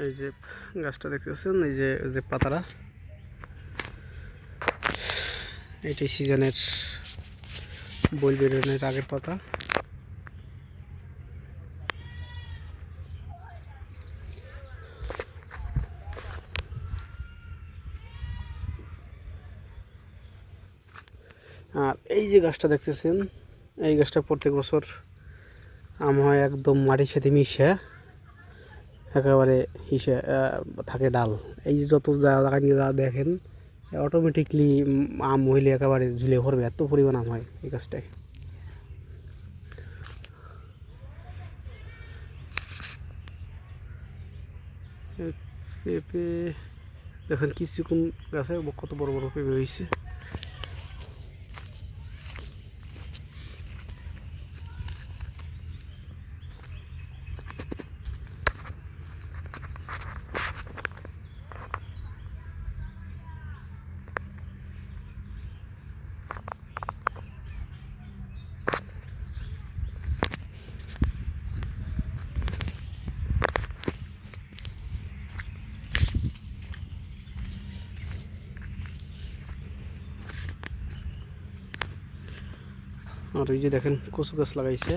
এই যে গাছটা দেখতেছেন, এই যে পাতাটা, এটাই সিজনের বই বেরোনোর আগের পাতা। আর এই যে গাছটা দেখতেছেন, এই গাছটা প্রত্যেক বছর আম হয় একদম মাটির সাথে মিশে একেবারে হিসে থাকে ডাল। এই যে যত জায়গায় নিয়ে যা দেখেন অটোমেটিকলি আম হইলে একেবারে ঝুলে ভরবে, এত পরিমাণ আম হয় এই গাছটায়। পেঁপে দেখেন কিছুক্ষণ গাছে কত বড় বড় পেঁপে হয়েছে। আর এই যে দেখেন কচু গাছ লাগাইছে,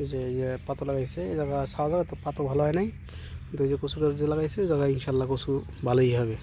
এই যে পাতা লাগাইছে, এই জায়গা ছাওয়া জায়গা তো পাতা ভালো হয় নাই, কিন্তু এই যে কচু গাছ যে লাগাইছে ওই জায়গায় ইনশাল্লাহ কচু ভালোই হবে।